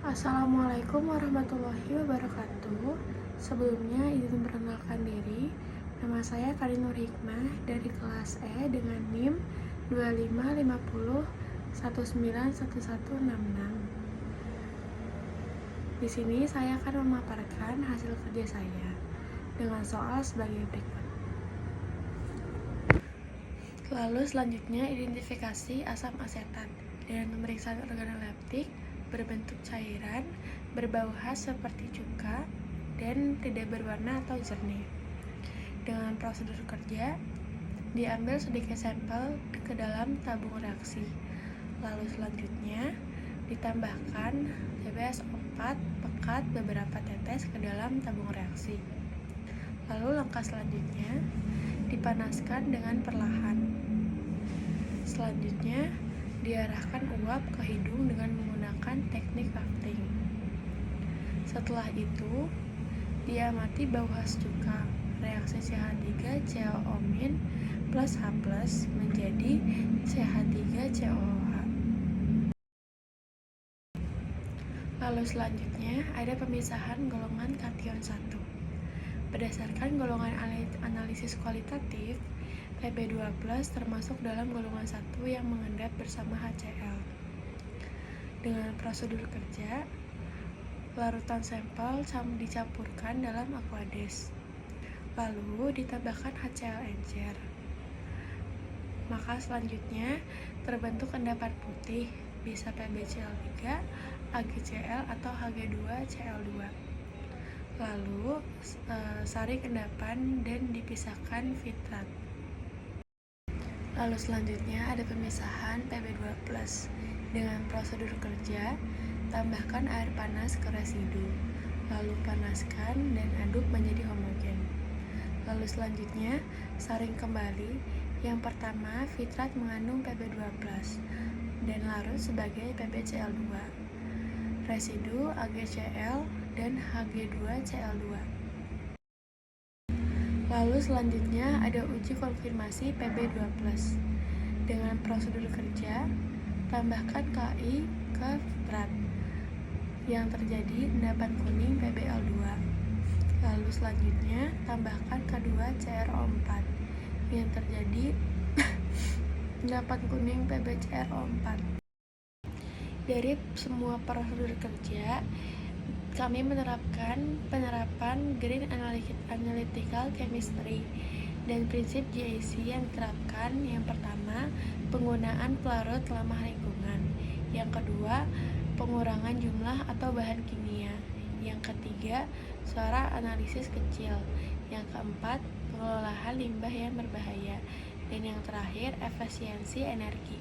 Assalamualaikum warahmatullahi wabarakatuh. Sebelumnya izin memperkenalkan diri. Nama saya Karin Nur Hikmah dari kelas E dengan NIM 2550191166. Di sini saya akan memaparkan hasil kerja saya dengan soal sebagai berikut. Lalu selanjutnya identifikasi asam asetat dengan pemeriksaan organoleptik berbentuk cairan, berbau khas seperti cuka, dan tidak berwarna atau jernih. Dengan prosedur kerja, diambil sedikit sampel ke dalam tabung reaksi. Lalu selanjutnya, ditambahkan TbS4 pekat beberapa tetes ke dalam tabung reaksi. Lalu langkah selanjutnya, dipanaskan dengan perlahan. Selanjutnya, diarahkan uap ke hidung dengan menggunakan teknik rafting. Setelah itu, diamati bau khas cuka. Reaksi CH3COO- plus H+ menjadi CH3COOH. Lalu selanjutnya ada pemisahan golongan kation 1. Berdasarkan golongan analisis kualitatif, Pb2+ termasuk dalam golongan 1 yang mengendap bersama HCl. Dengan prosedur kerja, larutan sampel dicampurkan dalam aqueous, lalu ditambahkan HCl encer. Maka selanjutnya terbentuk endapan putih, bisa PbCl3, AgCl atau Hg2Cl2. Lalu saring endapan dan dipisahkan fitrat. Lalu selanjutnya ada pemisahan Pb2+. Dengan prosedur kerja, tambahkan air panas ke residu, lalu panaskan dan aduk menjadi homogen. Lalu selanjutnya, saring kembali. Yang pertama, fitrat mengandung Pb2+, dan larut sebagai PbCl2. Residu AgCl dan Hg2Cl2. Lalu selanjutnya ada uji konfirmasi Pb2+. Dengan prosedur kerja, tambahkan Ki ke fitrat. Yang terjadi endapan kuning PbL2. Lalu selanjutnya tambahkan K2CrO4. Yang terjadi endapan kuning PbCrO4. Dari semua prosedur kerja, kami menerapkan penerapan Green Analytical Chemistry dan prinsip GAC yang diterapkan. Yang pertama, penggunaan pelarut ramah lingkungan. Yang kedua, pengurangan jumlah atau bahan kimia. Yang ketiga, suara analisis kecil. Yang keempat, pengelolaan limbah yang berbahaya. Dan yang terakhir, efisiensi energi.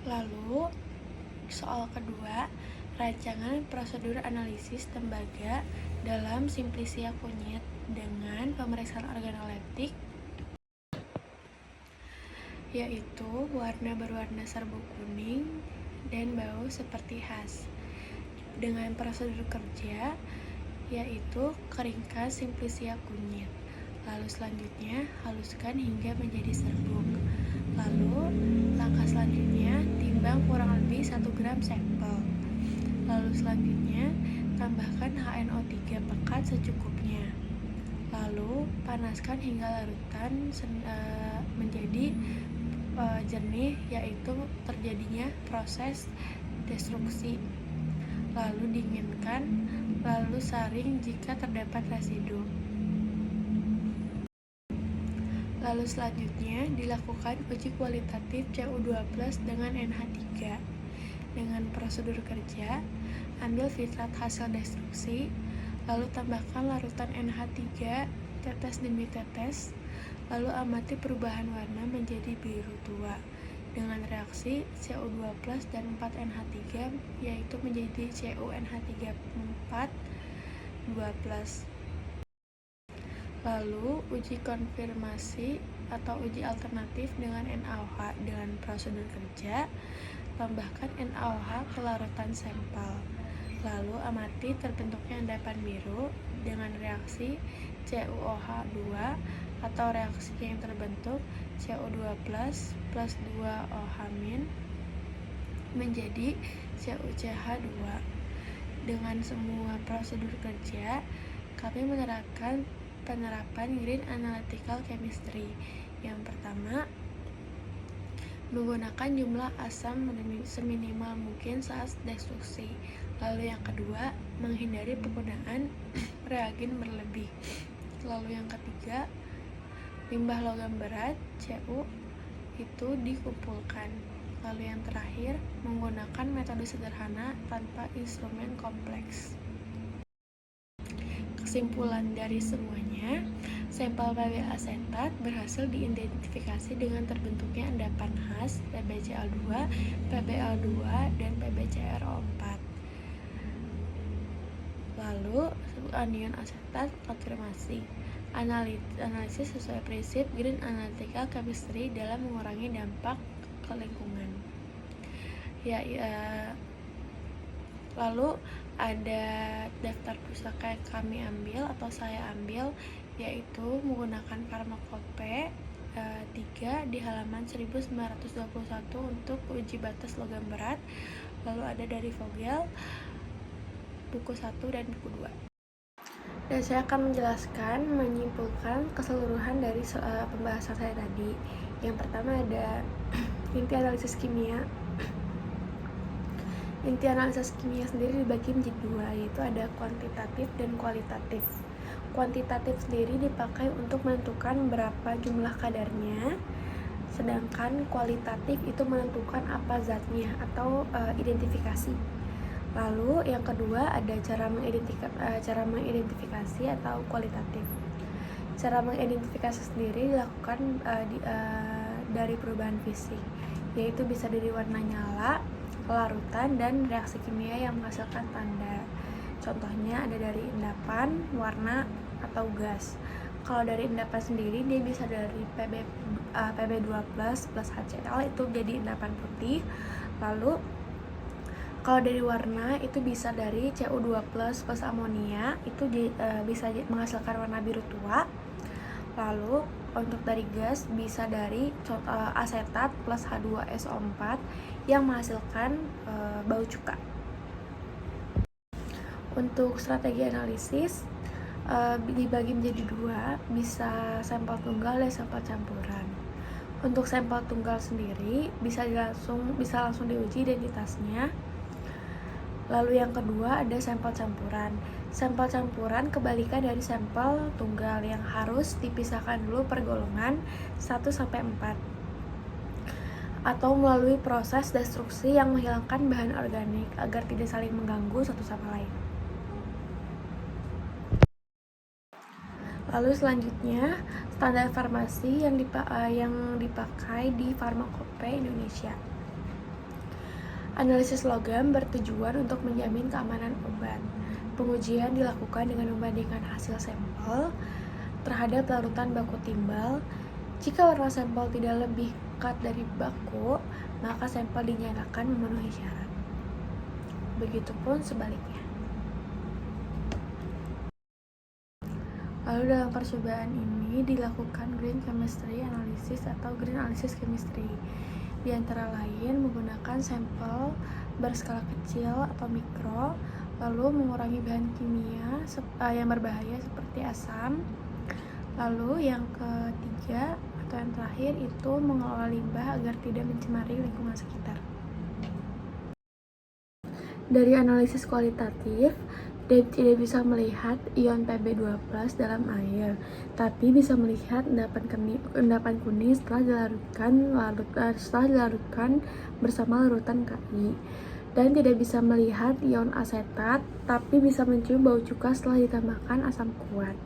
Lalu, soal kedua, rancangan prosedur analisis tembaga dalam Simplicia kunyit dengan pemeriksaan organoleptik, yaitu warna berwarna serbuk kuning dan bau seperti khas. Dengan prosedur kerja, yaitu keringkan Simplicia kunyit. Lalu selanjutnya haluskan hingga menjadi serbuk. Lalu langkah selanjutnya timbang kurang lebih 1 gram sampel. Lalu selanjutnya tambahkan HNO3 pekat secukupnya. Lalu panaskan hingga larutan menjadi jernih, yaitu terjadinya proses destruksi. Lalu dinginkan, lalu saring jika terdapat residu. Lalu selanjutnya dilakukan uji kualitatif Cu2+ dengan NH3. Dengan prosedur kerja, ambil fitrat hasil destruksi, lalu tambahkan larutan NH3 tetes demi tetes, lalu amati perubahan warna menjadi biru tua. Dengan reaksi Cu2+ dan 4NH3, yaitu menjadi CuNH3 4 2+. Lalu uji konfirmasi atau uji alternatif dengan NaOH. Dengan prosedur kerja, tambahkan NaOH ke larutan sampel, lalu amati terbentuknya endapan biru dengan reaksi CuOH2 atau reaksi yang terbentuk Cu2+ plus 2OH- menjadi CuCH2. Dengan semua prosedur kerja, kami menerapkan penerapan Green Analytical Chemistry. Yang pertama, menggunakan jumlah asam seminimal mungkin saat destruksi. Lalu yang kedua, menghindari penggunaan reagen berlebih. Lalu yang ketiga, limbah logam berat Cu itu dikumpulkan. Lalu yang terakhir, menggunakan metode sederhana tanpa instrumen kompleks. Kesimpulan dari semuanya, sampel PB asetat berhasil diidentifikasi dengan terbentuknya endapan khas PbCl2, PbL2, dan PbCrO4. Lalu, anion asetat konfirmasi. Analisis sesuai prinsip Green Analytical Chemistry dalam mengurangi dampak ke lingkungan. Lalu ada daftar pustaka yang kami ambil atau saya ambil, yaitu menggunakan Farmakope 3 di halaman 1921 untuk uji batas logam berat. Lalu ada dari Vogel buku 1 dan buku 2. Dan saya akan menyimpulkan keseluruhan dari pembahasan saya tadi. Yang pertama ada inti analisis kimia. Inti analisis kimia sendiri dibagi menjadi dua, yaitu ada kuantitatif dan kualitatif. Kuantitatif sendiri dipakai untuk menentukan berapa jumlah kadarnya, sedangkan kualitatif itu menentukan apa zatnya atau identifikasi. Lalu yang kedua ada cara mengidentifikasi atau kualitatif. Cara mengidentifikasi sendiri dilakukan dari perubahan fisik, yaitu bisa dari warna nyala, larutan, dan reaksi kimia yang menghasilkan tanda. Contohnya ada dari endapan, warna, atau gas. Kalau dari endapan sendiri dia bisa dari Pb2+ plus HCl itu jadi endapan putih. Lalu kalau dari warna itu bisa dari Cu2+ plus amonia itu bisa menghasilkan warna biru tua. Lalu untuk dari gas bisa dari asetat plus H2SO4 yang menghasilkan bau cuka. Untuk strategi analisis dibagi menjadi dua, bisa sampel tunggal dan sampel campuran. Untuk sampel tunggal sendiri bisa langsung diuji identitasnya. Lalu yang kedua ada sampel campuran. Sampel campuran kebalikan dari sampel tunggal yang harus dipisahkan dulu per golongan 1-4 atau melalui proses destruksi yang menghilangkan bahan organik agar tidak saling mengganggu satu sama lain. Lalu selanjutnya standar farmasi yang dipakai di Farmakope Indonesia. Analisis logam bertujuan untuk menjamin keamanan obat. Pengujian dilakukan dengan membandingkan hasil sampel terhadap larutan baku timbal. Jika warna sampel tidak lebih pekat dari baku, maka sampel dinyatakan memenuhi syarat. Begitupun sebaliknya. Lalu dalam percobaan ini dilakukan green chemistry analysis atau green analysis chemistry. Di antara lain menggunakan sampel berskala kecil atau mikro, lalu mengurangi bahan kimia yang berbahaya seperti asam. Lalu yang ketiga atau yang terakhir itu mengelola limbah agar tidak mencemari lingkungan sekitar. Dari analisis kualitatif, tidak bisa melihat ion Pb2+ dalam air, tapi bisa melihat endapan kuning setelah dilarutkan bersama larutan Ki, dan tidak bisa melihat ion asetat, tapi bisa mencium bau cuka setelah ditambahkan asam kuat.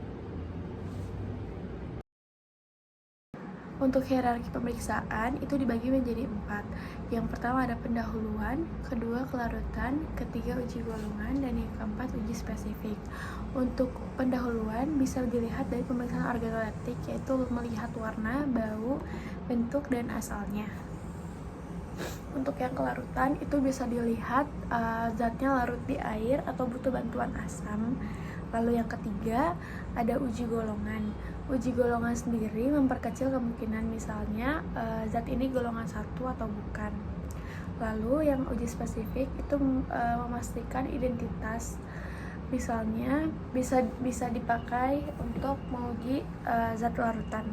Untuk hierarki pemeriksaan itu dibagi menjadi 4. Yang pertama ada pendahuluan, kedua kelarutan, ketiga uji golongan, dan yang keempat uji spesifik. Untuk pendahuluan bisa dilihat dari pemeriksaan organoleptik, yaitu melihat warna, bau, bentuk, dan asalnya. Untuk yang kelarutan itu bisa dilihat zatnya larut di air atau butuh bantuan asam. Lalu yang ketiga ada uji golongan. Uji golongan sendiri memperkecil kemungkinan misalnya zat ini golongan 1 atau bukan. Lalu yang uji spesifik itu memastikan identitas. Misalnya bisa dipakai untuk menguji zat larutan.